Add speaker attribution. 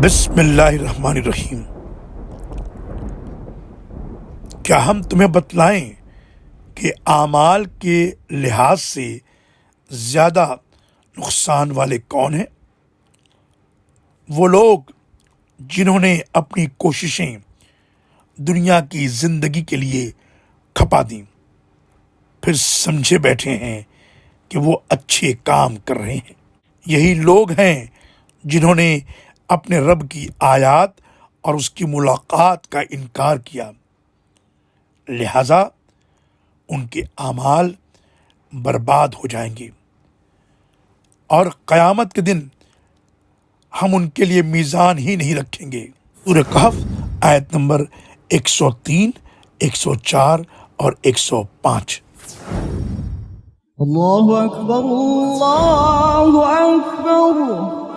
Speaker 1: بسم اللہ الرحمن الرحیم۔ کیا ہم تمہیں بتلائیں کہ اعمال کے لحاظ سے زیادہ نقصان والے کون ہیں؟ وہ لوگ جنہوں نے اپنی کوششیں دنیا کی زندگی کے لیے کھپا دیں، پھر سمجھے بیٹھے ہیں کہ وہ اچھے کام کر رہے ہیں۔ یہی لوگ ہیں جنہوں نے اپنے رب کی آیات اور اس کی ملاقات کا انکار کیا، لہذا ان کے اعمال برباد ہو جائیں گے، اور قیامت کے دن ہم ان کے لیے میزان ہی نہیں رکھیں گے۔ سورہ کہف آیت نمبر 103، 104 اور 105۔
Speaker 2: اللہ اکبر اللہ اکبر۔